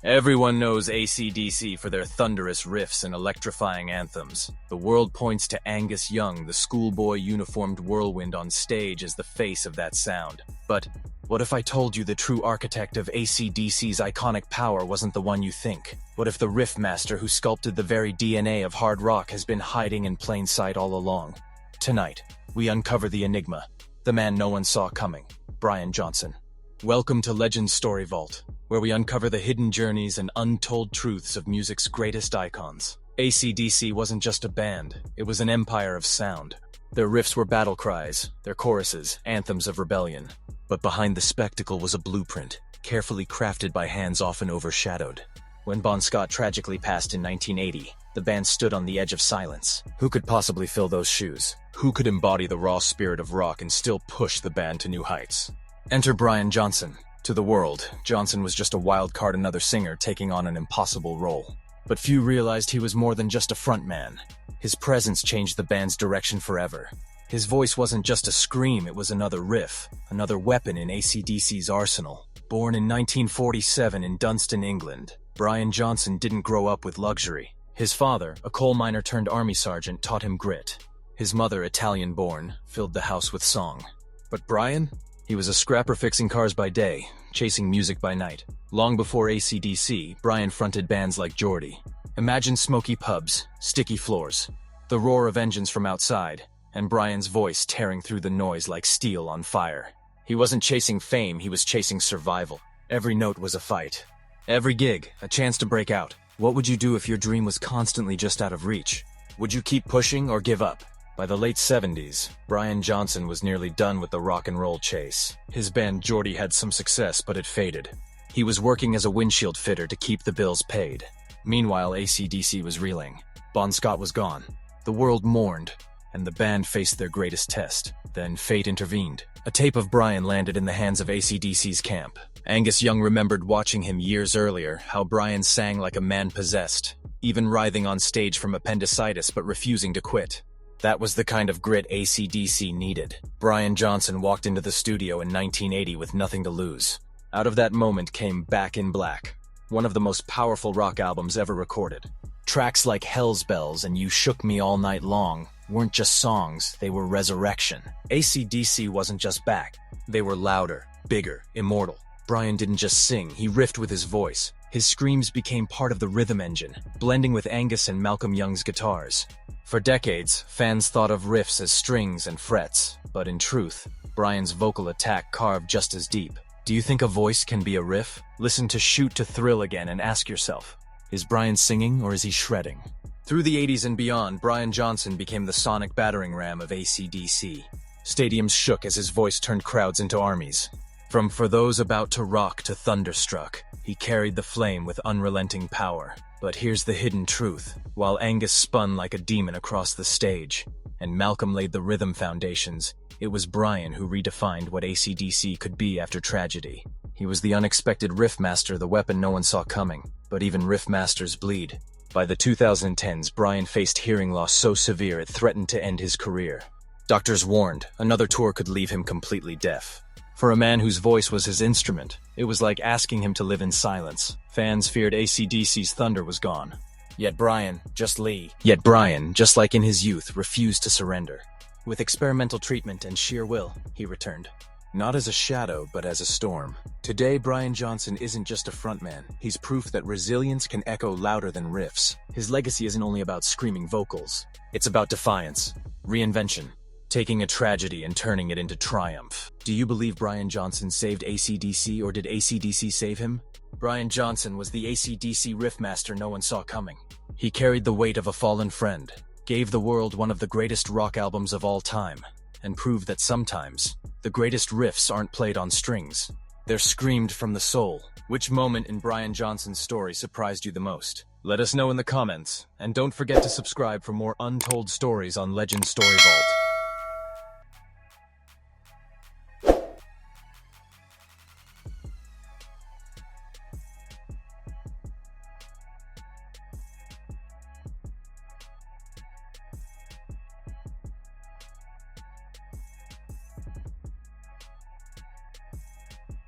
Everyone knows ACDC for their thunderous riffs and electrifying anthems. The world points to Angus Young, the schoolboy uniformed whirlwind on stage, as the face of that sound. But what if I told you the true architect of ACDC's iconic power wasn't the one you think? What if the riff master who sculpted the very DNA of hard rock has been hiding in plain sight all along? Tonight, we uncover the enigma, the man no one saw coming, Brian Johnson. Welcome to Legends Story Vault, where we uncover the hidden journeys and untold truths of music's greatest icons. ACDC wasn't just a band, it was an empire of sound. Their riffs were battle cries, their choruses, anthems of rebellion. But behind the spectacle was a blueprint, carefully crafted by hands often overshadowed. When Bon Scott tragically passed in 1980, the band stood on the edge of silence. Who could possibly fill those shoes? Who could embody the raw spirit of rock and still push the band to new heights? Enter Brian Johnson. To the world, Johnson was just a wild card, another singer taking on an impossible role. But few realized he was more than just a frontman. His presence changed the band's direction forever. His voice wasn't just a scream, it was another riff, another weapon in ACDC's arsenal. Born in 1947 in Dunston, England, Brian Johnson didn't grow up with luxury. His father, a coal miner turned army sergeant, taught him grit. His mother, Italian-born, filled the house with song. But Brian? He was a scrapper fixing cars by day, chasing music by night. Long before ACDC, Brian fronted bands like Geordie. Imagine smoky pubs, sticky floors, the roar of engines from outside, and Brian's voice tearing through the noise like steel on fire. He wasn't chasing fame, he was chasing survival. Every note was a fight. Every gig, a chance to break out. What would you do if your dream was constantly just out of reach? Would you keep pushing or give up? By the late 70s, Brian Johnson was nearly done with the rock and roll chase. His band Geordie had some success, but it faded. He was working as a windshield fitter to keep the bills paid. Meanwhile, ACDC was reeling. Bon Scott was gone. The world mourned, and the band faced their greatest test. Then fate intervened. A tape of Brian landed in the hands of ACDC's camp. Angus Young remembered watching him years earlier, how Brian sang like a man possessed, even writhing on stage from appendicitis but refusing to quit. That was the kind of grit ACDC needed. Brian Johnson walked into the studio in 1980 with nothing to lose. Out of that moment came Back in Black, one of the most powerful rock albums ever recorded. Tracks like Hell's Bells and You Shook Me All Night Long weren't just songs, they were resurrection. ACDC wasn't just back. They were louder, bigger, immortal. Brian didn't just sing, he riffed with his voice. His screams became part of the rhythm engine, blending with Angus and Malcolm Young's guitars. For decades, fans thought of riffs as strings and frets, but in truth, Brian's vocal attack carved just as deep. Do you think a voice can be a riff? Listen to Shoot to Thrill again and ask yourself, is Brian singing or is he shredding? Through the 80s and beyond, Brian Johnson became the sonic battering ram of ACDC. Stadiums shook as his voice turned crowds into armies. From For Those About to Rock to Thunderstruck, he carried the flame with unrelenting power. But here's the hidden truth. While Angus spun like a demon across the stage, and Malcolm laid the rhythm foundations, it was Brian who redefined what ACDC could be after tragedy. He was the unexpected riff master, the weapon no one saw coming. But even riff masters bleed. By the 2010s, Brian faced hearing loss so severe it threatened to end his career. Doctors warned another tour could leave him completely deaf. For a man whose voice was his instrument, it was like asking him to live in silence. Fans feared ACDC's thunder was gone. Yet Brian, just like in his youth, refused to surrender. With experimental treatment and sheer will, he returned. Not as a shadow, but as a storm. Today, Brian Johnson isn't just a frontman. He's proof that resilience can echo louder than riffs. His legacy isn't only about screaming vocals. It's about defiance, reinvention, taking a tragedy and turning it into triumph. Do you believe Brian Johnson saved ACDC, or did ACDC save him? Brian Johnson was the ACDC riffmaster no one saw coming. He carried the weight of a fallen friend, gave the world one of the greatest rock albums of all time, and proved that sometimes, the greatest riffs aren't played on strings. They're screamed from the soul. Which moment in Brian Johnson's story surprised you the most? Let us know in the comments, and don't forget to subscribe for more untold stories on Legend Story Vault.